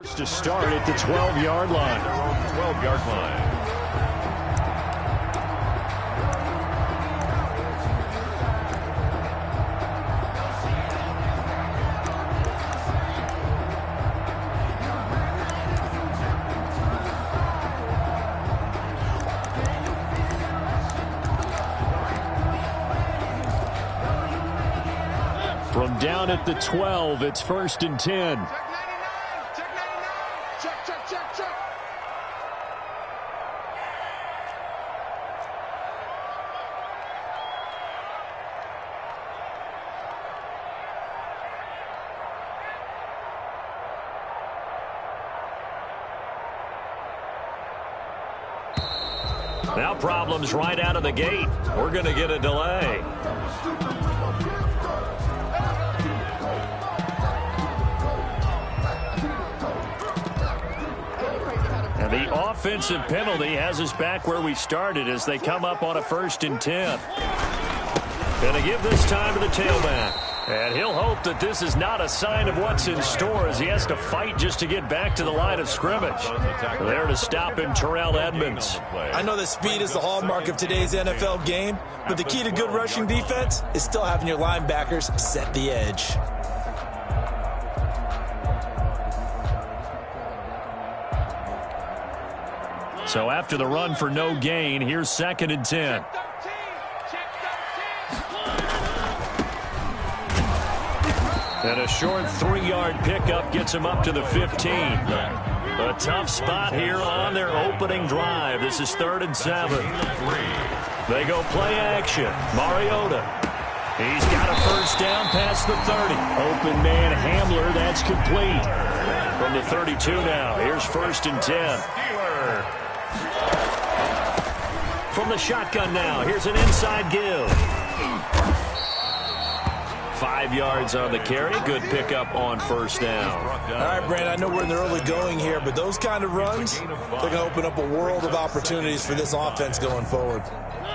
To start at the 12-yard line. 12-yard line. From down at the 12, it's 1st and 10. Now problems right out of the gate. We're going to get a delay. And the offensive penalty has us back where we started as they come up on a 1st and 10. Going to give this time to the tailback. And he'll hope that this is not a sign of what's in store as he has to fight just to get back to the line of scrimmage. There to stop him, Terrell Edmonds. I know that speed is the hallmark of today's NFL game, but the key to good rushing defense is still having your linebackers set the edge. So after the run for no gain, here's 2nd and 10. And a short 3-yard pickup gets him up to the 15. A tough spot here on their opening drive. This is 3rd and 7. They go play action. Mariota. He's got a 1st down past the 30. Open man Hamler. That's complete. From the 32 now. Here's 1st and 10. From the shotgun now. Here's an inside give. 5 yards on the carry. Good pickup on 1st down. All right, Brandon, I know we're in the early going here, but those kind of runs, they're going to open up a world of opportunities for this offense going forward.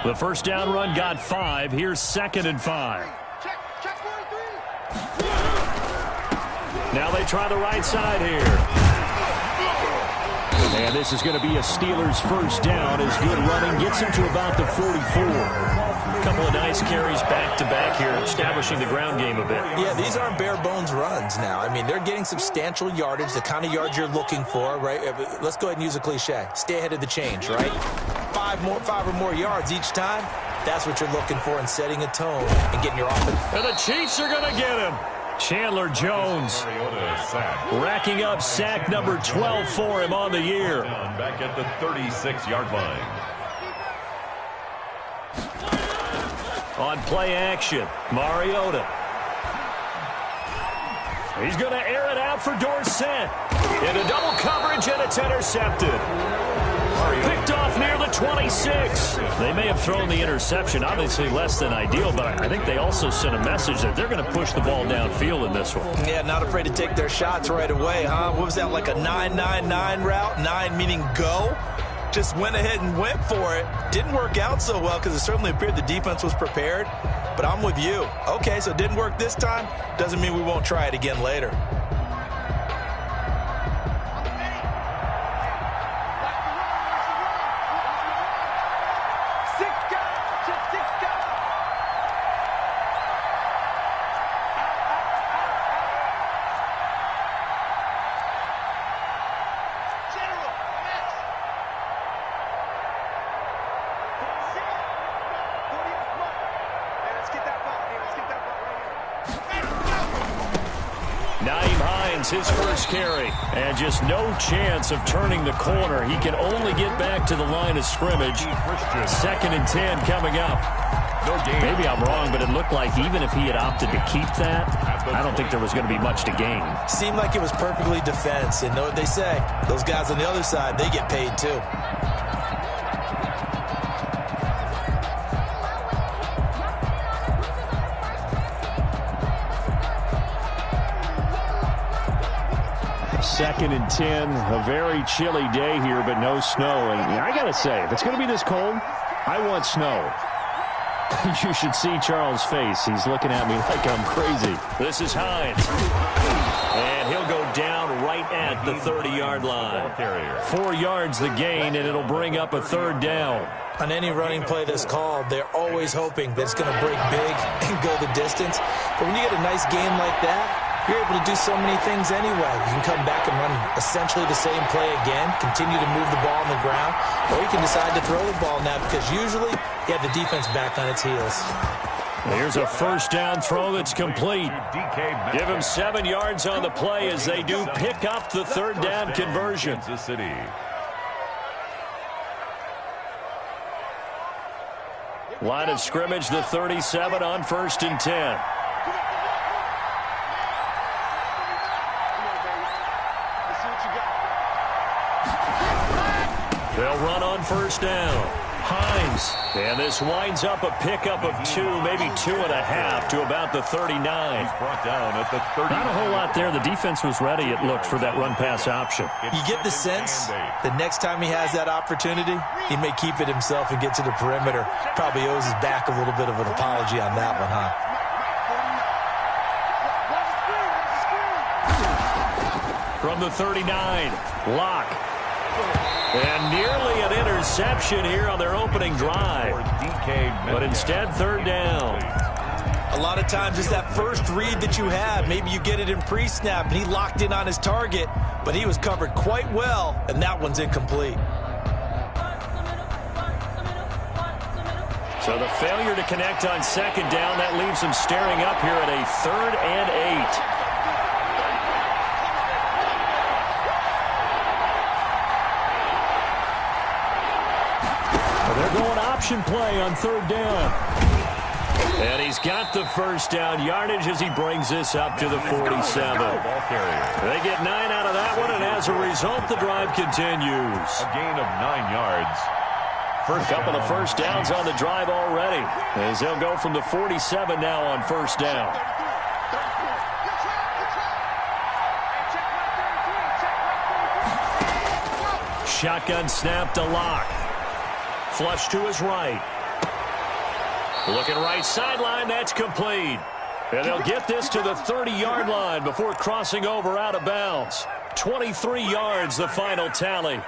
The 1st down run got 5. Here's 2nd and 5. Now they try the right side here. And this is going to be a Steelers 1st down as good running gets him to about the 44. A couple of nice carries back-to-back here, establishing the ground game a bit. Yeah, these aren't bare-bones runs now. I mean, they're getting substantial yardage, the kind of yards you're looking for, right? Let's go ahead and use a cliche. Stay ahead of the change, right? 5 or more yards each time. That's what you're looking for in setting a tone and getting your offense. And the Chiefs are going to get him. Chandler Jones racking up sack number 12 for him on the year. Back at the 36-yard line. On play action, Mariota. He's going to air it out for Dorsett. Into double coverage, and it's intercepted. Picked off near the 26. They may have thrown the interception, obviously less than ideal, but I think they also sent a message that they're going to push the ball downfield in this one. Yeah, not afraid to take their shots right away, huh? What was that, like a 9-9-9 route? 9 meaning go? Just went ahead and went for it. Didn't work out so well because it certainly appeared the defense was prepared. But I'm with you. Okay, so it didn't work this time. Doesn't mean we won't try it again later. His first carry, and just no chance of turning the corner. He can only get back to the line of scrimmage. 2nd and 10 coming up. Maybe I'm wrong, but it looked like even if he had opted to keep that, I don't think there was going to be much to gain. Seemed like it was perfectly defense, and know what they say, those guys on the other side, they get paid too. Second and 10, a very chilly day here, but no snow. And I got to say, if it's going to be this cold, I want snow. You should see Charles' face. He's looking at me like I'm crazy. This is Hines. And he'll go down right at the 30-yard line. 4 yards the gain, and it'll bring up a third down. On any running play that's called, they're always hoping that it's going to break big and go the distance. But when you get a nice game like that, you're able to do so many things anyway. You can come back and run essentially the same play again, continue to move the ball on the ground, or you can decide to throw the ball now because usually you have the defense back on its heels. Here's a first down throw that's complete. Give him 7 yards on the play as they do pick up the third down conversion. Line of scrimmage, the 37 on 1st and 10. They'll run on first down. Chaynes. And this winds up a pickup of 2, maybe 2.5 to about the 39. He's brought down at the 30. Not a whole lot there. The defense was ready, it looked, for that run-pass option. You get the sense the next time he has that opportunity, he may keep it himself and get to the perimeter. Probably owes his back a little bit of an apology on that one, huh? From the 39, Locke. And nearly an interception here on their opening drive. But instead, third down. A lot of times it's that first read that you have. Maybe you get it in pre-snap, and he locked in on his target, but he was covered quite well, and that one's incomplete. So the failure to connect on second down, that leaves him staring up here at a 3rd and 8. They're going option play on third down. And he's got the first down yardage as he brings this up to the 47. They get 9 out of that one, and as a result, the drive continues. A gain of 9 yards. A couple of first downs on the drive already, as they'll go from the 47 now on first down. Shotgun snap to Locke. Flush to his right. Looking right sideline, that's complete. And they'll get this to the 30-yard line before crossing over out of bounds. 23 yards, the final tally.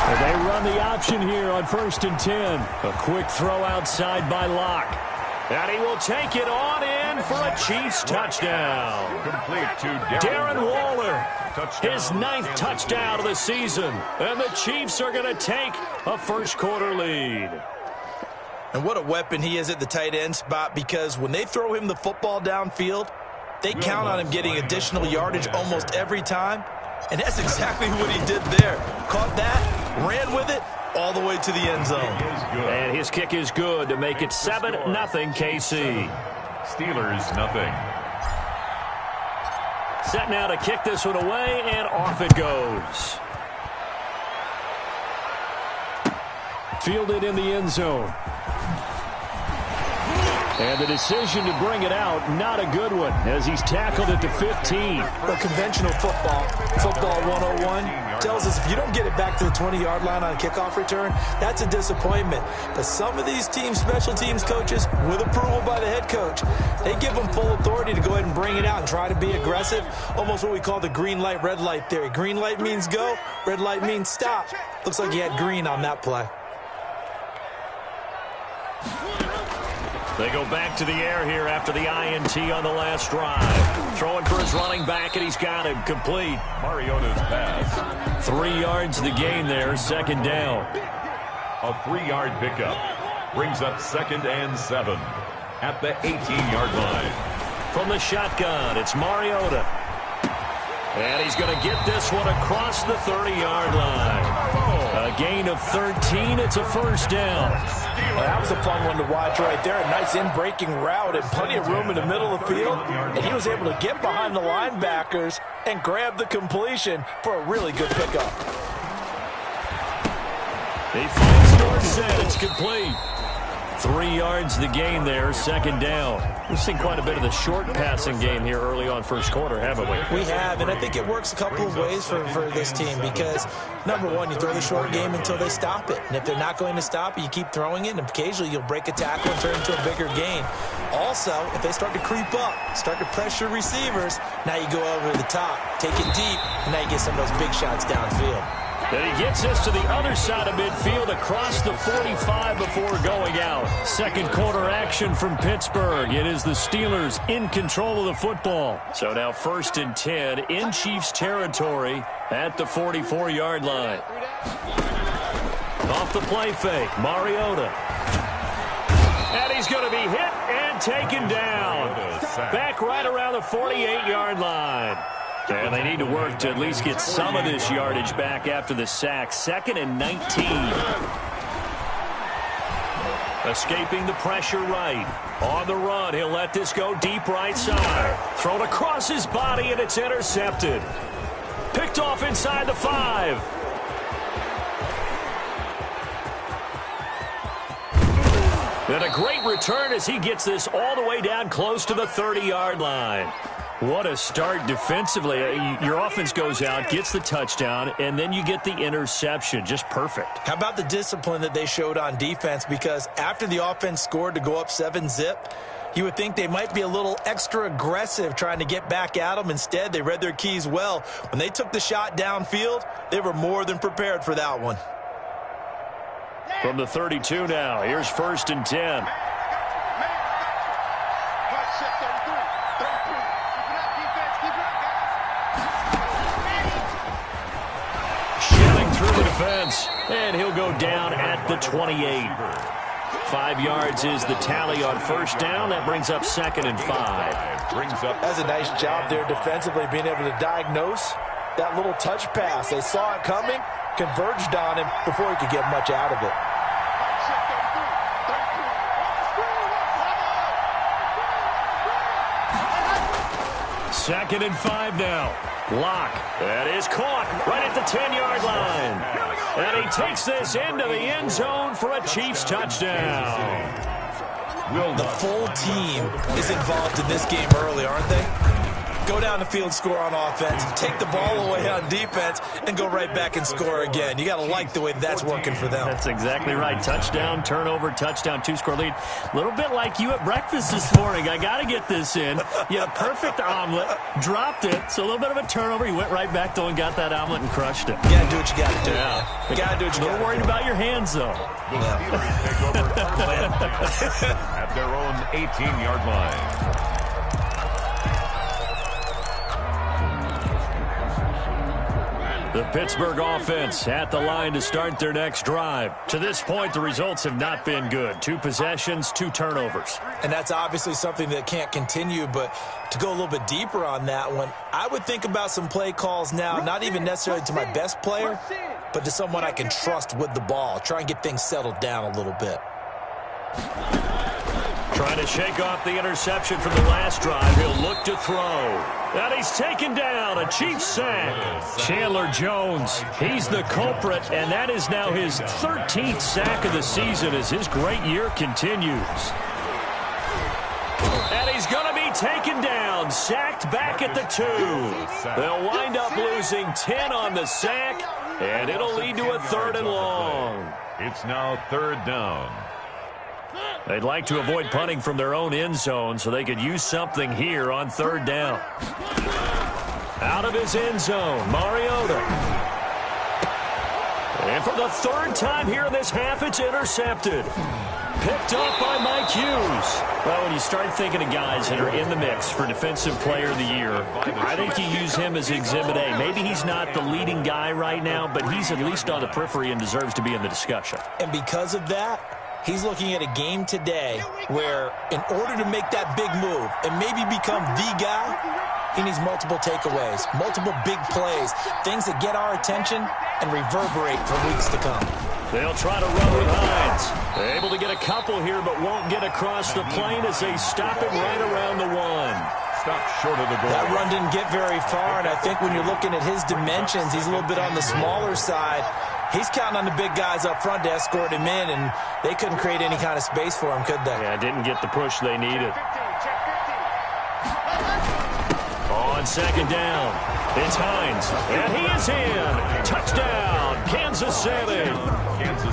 And they run the option here on 1st and 10. A quick throw outside by Locke. And he will take it on in for a Chiefs touchdown. Complete to Darren Waller, his 9th touchdown of the season. And the Chiefs are going to take a first-quarter lead. And what a weapon he is at the tight end spot, because when they throw him the football downfield, they count on him getting additional yardage almost every time. And that's exactly what he did there. Caught that, ran with it, all the way to the end zone. And his kick is good to make it 7-0 KC. Steelers, nothing. Set now to kick this one away, and off it goes. Fielded in the end zone. And the decision to bring it out, not a good one, as he's tackled at the 15. Well, conventional football 101, tells us if you don't get it back to the 20-yard line on a kickoff return, that's a disappointment. But some of these teams, special teams coaches, with approval by the head coach, they give them full authority to go ahead and bring it out and try to be aggressive, almost what we call the green light, red light theory. Green light means go, red light means stop. Looks like he had green on that play. They go back to the air here after the INT on the last drive. Throwing for his running back, and he's got him complete. Mariota's pass. 3 yards the gain there, second down. A 3-yard pickup brings up 2nd and 7 at the 18-yard line. From the shotgun, it's Mariota. And he's going to get this one across the 30-yard line. A gain of 13. It's a first down. Well, that was a fun one to watch right there. A nice in-breaking route and plenty of room in the middle of the field. And he was able to get behind the linebackers and grab the completion for a really good pickup. He finds Dorsett. It's complete. 3 yards the gain there, second down. We've seen quite a bit of the short passing game here early on first quarter, haven't we? We have, and I think it works a couple of ways for this team because, number one, you throw the short game until they stop it. And if they're not going to stop it, you keep throwing it, and occasionally you'll break a tackle and turn it into a bigger gain. Also, if they start to creep up, start to pressure receivers, now you go over the top, take it deep, and now you get some of those big shots downfield. And he gets us to the other side of midfield across the 45 before going out. Second quarter action from Pittsburgh. It is the Steelers in control of the football. So now 1st and 10 in Chiefs territory at the 44-yard line. Off the play fake, Mariota. And he's going to be hit and taken down. Back right around the 48-yard line. And they need to work to at least get some of this yardage back after the sack. 2nd and 19. Escaping the pressure right. On the run, he'll let this go deep right side. Thrown across his body, and it's intercepted. Picked off inside the 5. And a great return as he gets this all the way down close to the 30-yard line. What a start defensively. Your offense goes out, gets the touchdown, and then you get the interception. Just perfect. How about the discipline that they showed on defense? Because after the offense scored to go up 7-zip, you would think they might be a little extra aggressive trying to get back at them. Instead, they read their keys well. When they took the shot downfield, they were more than prepared for that one. From the 32 now, here's 1st and 10. Through the defense, and he'll go down at the 28. 5 yards is the tally on 1st down. That brings up 2nd and 5. That's a nice job there defensively, being able to diagnose that little touch pass. They saw it coming, converged on him before he could get much out of it. 2nd and 5 now. Block. That is caught right at the 10-yard line. And he takes this into the end zone for a Chiefs touchdown. The full team is involved in this game early, aren't they? Go down the field, score on offense, take the ball away on defense, and go right back and score again. You got to like the way that's working for them. That's exactly right. Touchdown, turnover, touchdown, 2-score lead. A little bit like you at breakfast this morning. I got to get this in. You had a perfect omelet, dropped it, so a little bit of a turnover. You went right back, though, and got that omelet and crushed it. You got to do what you got to do. Yeah. You got to do what you got to do. A little worried about your hands, though. At their own 18-yard line. The Pittsburgh offense at the line to start their next drive. To this point, the results have not been good. 2 possessions, 2 turnovers. And that's obviously something that can't continue, but to go a little bit deeper on that one, I would think about some play calls now, not even necessarily to my best player, but to someone I can trust with the ball. Try and get things settled down a little bit. Trying to shake off the interception from the last drive. He'll look to throw. And he's taken down, a Chiefs sack. Chandler Jones, he's the culprit, and that is now his 13th sack of the season as his great year continues. And he's going to be taken down, sacked back at the 2. They'll wind up losing 10 on the sack, and it'll lead to a 3rd and long. It's now 3rd down. They'd like to avoid punting from their own end zone so they could use something here on 3rd down. Out of his end zone, Mariota. And for the 3rd time here in this half, it's intercepted. Picked off by Mike Hughes. Well, when you start thinking of guys that are in the mix for Defensive Player of the Year, I think you use him as Exhibit A. Maybe he's not the leading guy right now, but he's at least on the periphery and deserves to be in the discussion. And because of that, he's looking at a game today where in order to make that big move and maybe become the guy, he needs multiple takeaways, multiple big plays, things that get our attention and reverberate for weeks to come. They'll try to run with Hines. They're able to get a couple here but won't get across the plane as they stop him right around the 1. Stop short of the goal. That run didn't get very far, and I think when you're looking at his dimensions, he's a little bit on the smaller side. He's counting on the big guys up front to escort him in, and they couldn't create any kind of space for him, could they? Yeah, didn't get the push they needed. On second down, it's Chaynes, and he is in. Touchdown, Kansas City.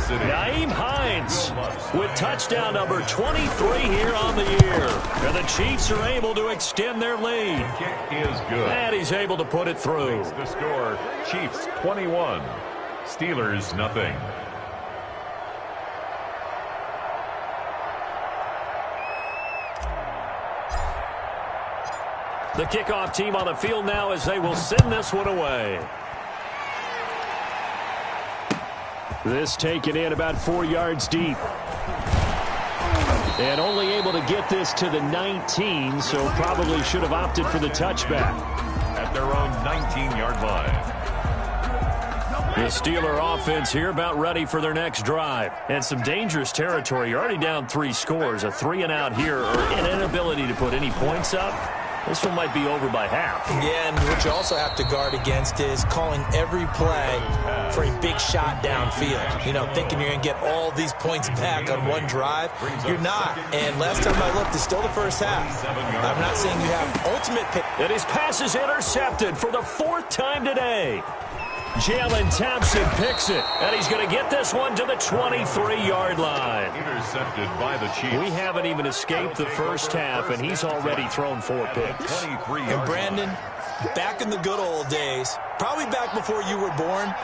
Nyheim Hines with touchdown number 23 here on the year. And the Chiefs are able to extend their lead. Kick is good. And he's able to put it through. The score, Chiefs 21, Steelers nothing. The kickoff team on the field now as they will send this one away. This taken in about 4 yards deep. And only able to get this to the 19, so probably should have opted for the touchback. At their own 19-yard line. The Steeler offense here about ready for their next drive. And some dangerous territory. You're already down 3 scores. A 3-and-out here, or an inability to put any points up. This one might be over by half. Yeah, and what you also have to guard against is calling every play for a big shot downfield. You know, thinking you're going to get all these points back on one drive. You're not. And last time I looked, it's still the first half. I'm not saying you have ultimate pick. And his pass is intercepted for the 4th time today. Jalen Thompson picks it, and he's going to get this one to the 23-yard line. Intercepted by the Chiefs. We haven't even escaped the first half, and he's already thrown 4 picks. And Brandon, back in the good old days, probably back before you were born,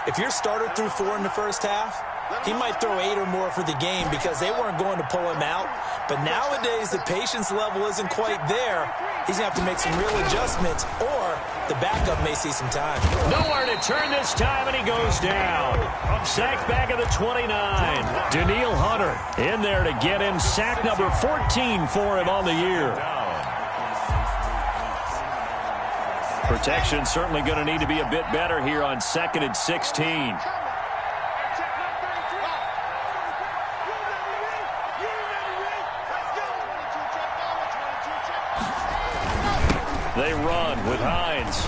if your starter threw 4 in the first half, he might throw 8 or more for the game because they weren't going to pull him out. But nowadays, the patience level isn't quite there. He's going to have to make some real adjustments, or the backup may see some time. Nowhere to turn this time, and he goes down. Sacked back at the 29. Danielle Hunter in there to get him. Sack number 14 for him on the year. Protection certainly going to need to be a bit better here on 2nd and 16. They run with Hines.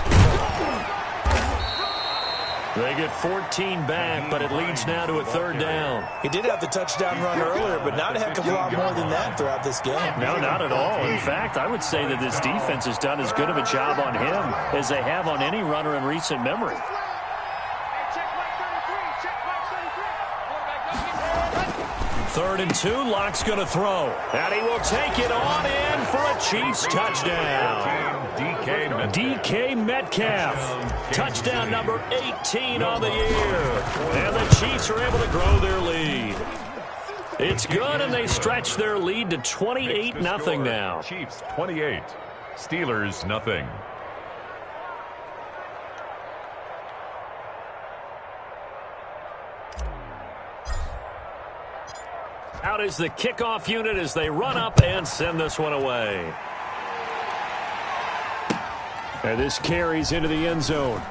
They get 14 back, but it leads now to a 3rd down. He did have the touchdown run earlier, but not a heck of a lot more than that throughout this game. No, not at all. In fact, I would say that this defense has done as good of a job on him as they have on any runner in recent memory. Third and 2, Locke's going to throw. And he will take it on in for a Chiefs touchdown. DK Metcalf. Touchdown number 18 on the year. And the Chiefs are able to grow their lead. It's good, and they stretch their lead to 28-0 now. Chiefs 28, Steelers nothing. Out is the kickoff unit as they run up and send this one away. And this carries into the end zone.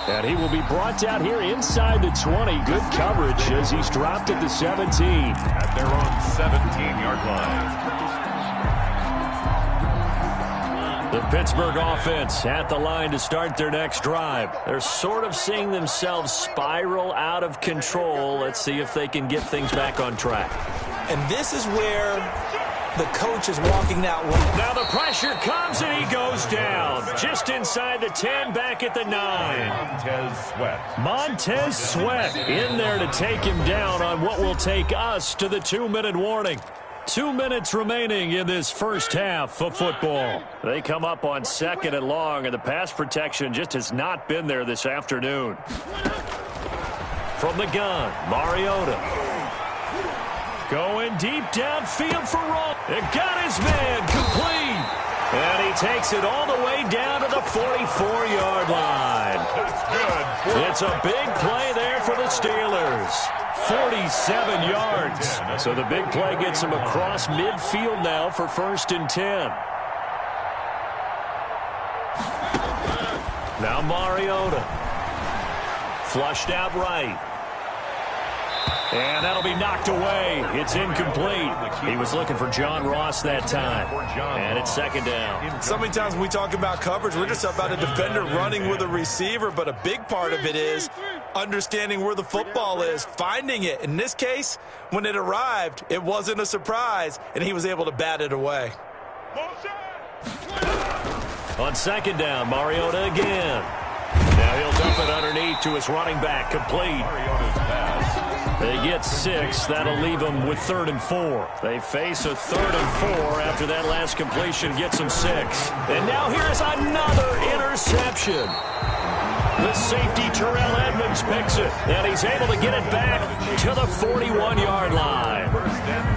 And he will be brought down here inside the 20. Good coverage as he's dropped at the 17. At their own 17-yard line. The Pittsburgh offense at the line to start their next drive. They're sort of seeing themselves spiral out of control. Let's see if they can get things back on track. And this is where the coach is walking that way. Now the pressure comes and he goes down. Just inside the 10, back at the 9. Montez Sweat in there to take him down on what will take us to the 2-minute warning. 2 minutes remaining in this first half of football. They come up on 2nd and long, and the pass protection just has not been there this afternoon. From the gun, Mariota. Going deep downfield for Roll. It got his man complete. And he takes it all the way down to the 44-yard line. That's good. It's a big play there for the Steelers. 47 yards. So the big play gets him across midfield now for 1st and 10. Now Mariota. Flushed out right. And that'll be knocked away. It's incomplete. He was looking for John Ross that time. And it's second down. So many times when we talk about coverage, we're just about a defender running with a receiver, but a big part of it is understanding where the football is, finding it. In this case, when it arrived, it wasn't a surprise, and he was able to bat it away. On second down, Mariota again. Now he'll dump it underneath to his running back, complete. They get 6. That'll leave them with 3rd and 4. They face a 3rd and 4 after that last completion gets them 6. And now here's another interception. The safety, Terrell Edmonds, picks it, and he's able to get it back to the 41-yard line.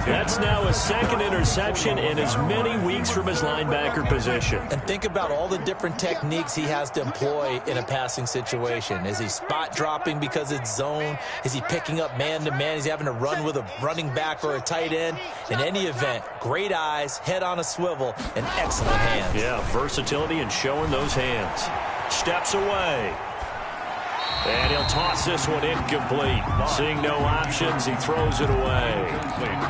That's now his 2nd interception in as many weeks from his linebacker position. And think about all the different techniques he has to employ in a passing situation. Is he spot dropping because it's zone? Is he picking up man-to-man? Is he having to run with a running back or a tight end? In any event, great eyes, head on a swivel, and excellent hands. Yeah, versatility and showing those hands. Steps away. And he'll toss this one incomplete. Seeing no options, he throws it away.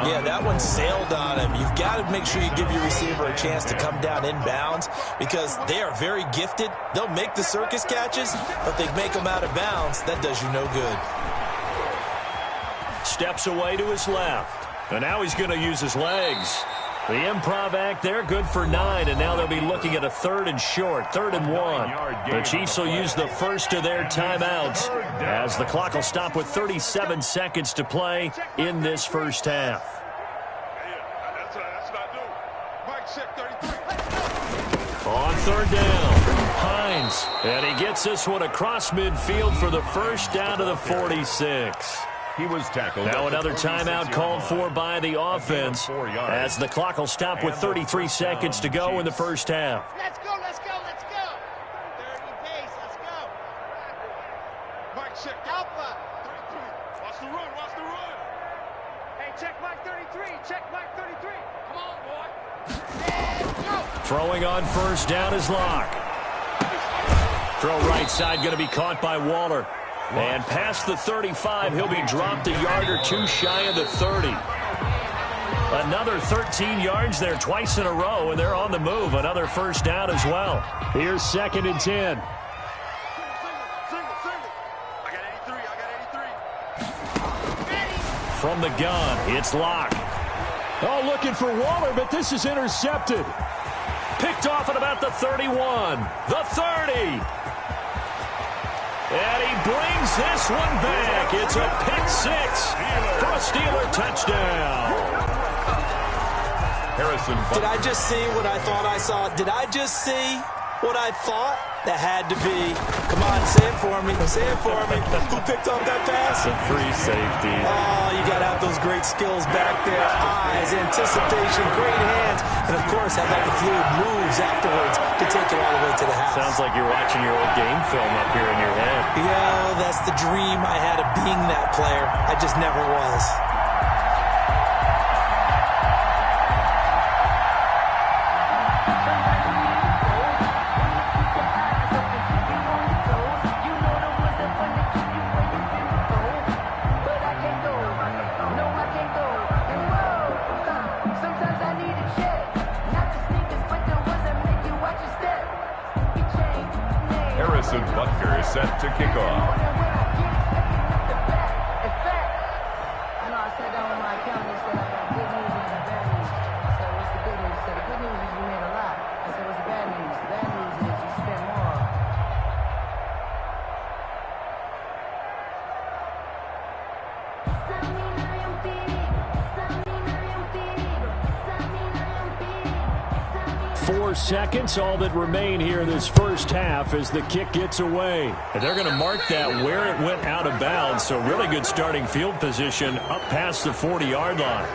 Yeah, that one sailed on him. You've got to make sure you give your receiver a chance to come down inbounds because they are very gifted. They'll make the circus catches, but they make them out of bounds. That does you no good. Steps away to his left. And now he's going to use his legs. The improv act there, good for 9, and now they'll be looking at a 3rd and short, 3rd and 1. The Chiefs will use the first of their timeouts as the clock will stop with 37 seconds to play in this first half. On 3rd down, Chaynes, and he gets this one across midfield for the first down to the 46. He was tackled. Now another timeout called for by the offense as the clock will stop with 33 seconds to go in the first half. Let's go, let's go, let's go. 30 pace, let's go. Mike, check Alpha. 33. Watch the run, watch the run. Hey, check Mike 33, check Mike 33. Come on, boy. Let's go. Throwing on first down is Locke. Throw right side going to be caught by Waller. And past the 35, he'll be dropped a yard or two shy of the 30. Another 13 yards there twice in a row, and they're on the move. Another first down as well. Here's 2nd and 10. I got 83. From the gun, it's Locke. Oh, looking for Waller, but this is intercepted. Picked off at about the 31, the 30. And he brings this one back. It's a pick 6 for a Steeler touchdown. Harrison. Did I just see what I thought I saw? Did I just see what I thought? That had to be. Come on, say it for me. Say it for me. Who picked up that pass? The free safety. Oh, you got to have those great skills back there. Eyes, anticipation, great hands. And, of course, have all the fluid moves afterwards to take it all the way to the house. Sounds like you're watching your old game film up here in your head. Yeah, that's the dream I had of being that player. I just never was. Butker is set to kick off. Seconds, all that remain here in this first half as the kick gets away. And they're going to mark that where it went out of bounds, so really good starting field position up past the 40-yard line.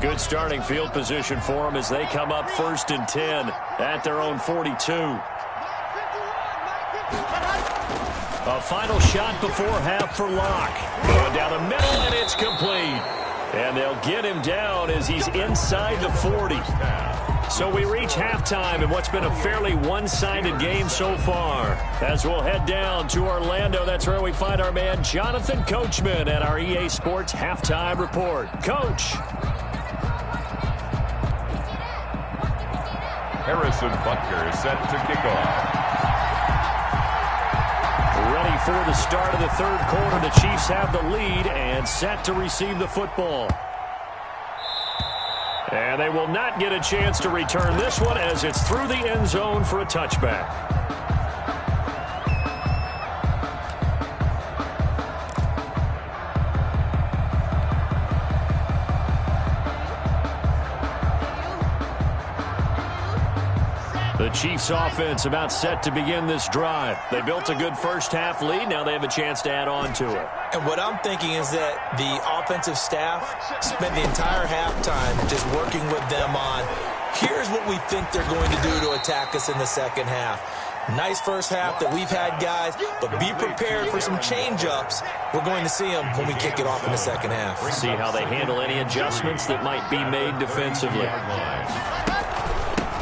Good starting field position for them as they come up 1st and 10 at their own 42. final shot before half for Locke. Going down the middle, and it's complete. And they'll get him down as he's inside the 40. So we reach halftime in what's been a fairly one-sided game so far. As we'll head down to Orlando, that's where we find our man Jonathan Coachman at our EA Sports Halftime Report. Coach. Harrison Butker set to kick off. Ready for the start of the third quarter. The Chiefs have the lead and set to receive the football. And they will not get a chance to return this one as it's through the end zone for a touchback. The Chiefs offense about set to begin this drive. They built a good first-half lead. Now they have a chance to add on to it. And what I'm thinking is that the offensive staff spent the entire halftime just working with them on, here's what we think they're going to do to attack us in the second half. Nice first half that we've had, guys, but be prepared for some change-ups. We're going to see them when we kick it off in the second half. See how they handle any adjustments that might be made defensively.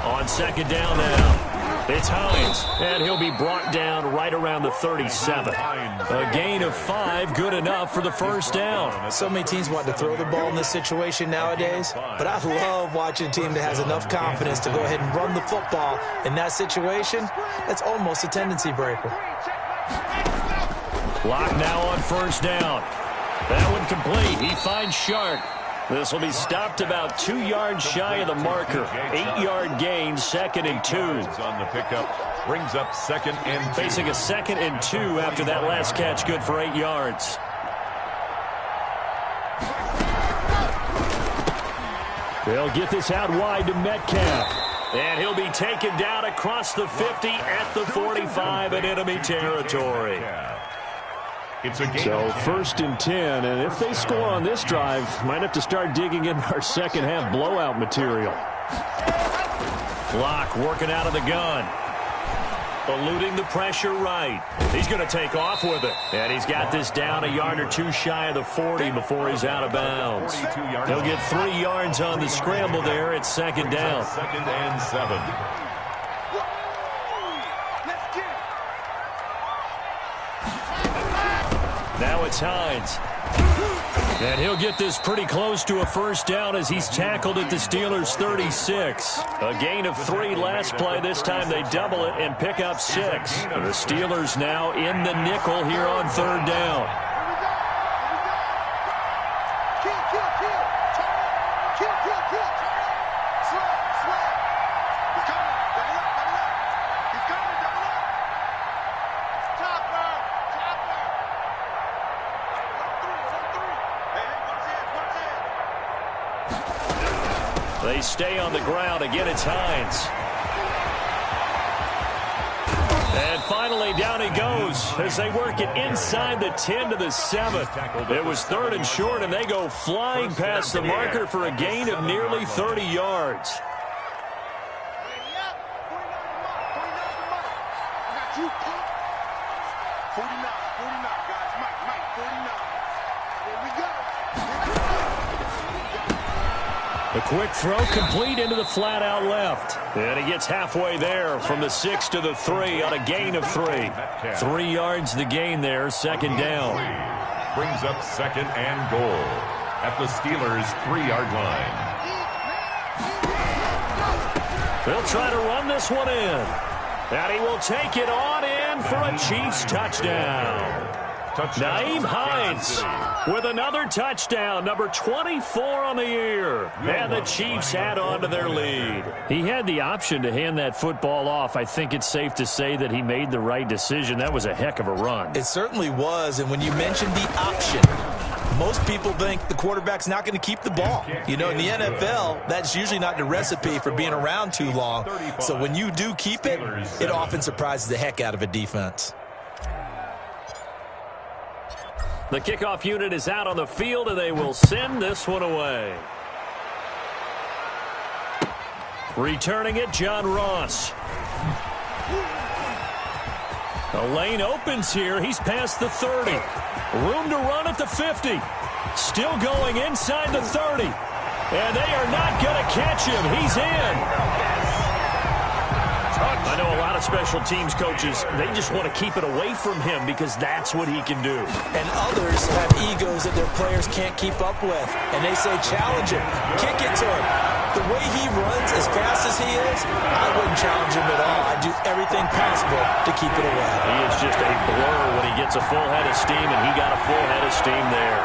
On second down now, it's Chaynes, and he'll be brought down right around the 37. A gain of 5, good enough for the first down. So many teams want to throw the ball in this situation nowadays, but I love watching a team that has enough confidence to go ahead and run the football. In that situation, that's almost a tendency breaker. Locke now on first down. That one complete. He finds Shark. This will be stopped about 2 yards shy of the marker. 8-yard gain, 2nd and 2. On the pickup, brings up 2nd and 2. Facing a 2nd and 2 after that last catch, good for 8 yards. They'll get this out wide to Metcalf. And he'll be taken down across the 50 at the 45 in enemy territory. So 1st and 10, and if they score on this drive, might have to start digging in our second half blowout material. Locke working out of the gun. Eluding the pressure right. He's going to take off with it. And he's got this down a yard or 2 shy of the 40 before he's out of bounds. He'll get 3 yards on the scramble there at 2nd down. 2nd and 7. Now it's Chaynes. And he'll get this pretty close to a first down as he's tackled at the Steelers' 36. A gain of 3 last play. This time they double it and pick up 6. The Steelers now in the nickel here on 3rd down. They stay on the ground. Again, it's Chaynes. And finally, down he goes as they work it inside the 10 to the 7. It was 3rd and short, and they go flying past the marker for a gain of nearly 30 yards. The quick throw complete into the flat out left. And he gets halfway there from the 6 to the 3 on a gain of 3. 3 yards the gain there, 2nd down. Brings up 2nd and goal at the Steelers' 3-yard line. They'll try to run this one in. And he will take it on in for a Chiefs touchdown. Nyheim Hines with another touchdown, number 24 on the year. And the Chiefs add on to their lead. He had the option to hand that football off. I think it's safe to say that he made the right decision. That was a heck of a run. It certainly was, and when you mentioned the option, most people think the quarterback's not going to keep the ball. You know, in the NFL, that's usually not the recipe for being around too long. So when you do keep it, it often surprises the heck out of a defense. The kickoff unit is out on the field, and they will send this one away. Returning it, John Ross. The lane opens here. He's past the 30. Room to run at the 50. Still going inside the 30. And they are not going to catch him. He's in. I know a lot of special teams coaches, they just want to keep it away from him because that's what he can do. And others have egos that their players can't keep up with. And they say, challenge him, kick it to him. The way he runs as fast as he is, I wouldn't challenge him at all. I'd do everything possible to keep it away. He is just a blur when he gets a full head of steam, and he got a full head of steam there.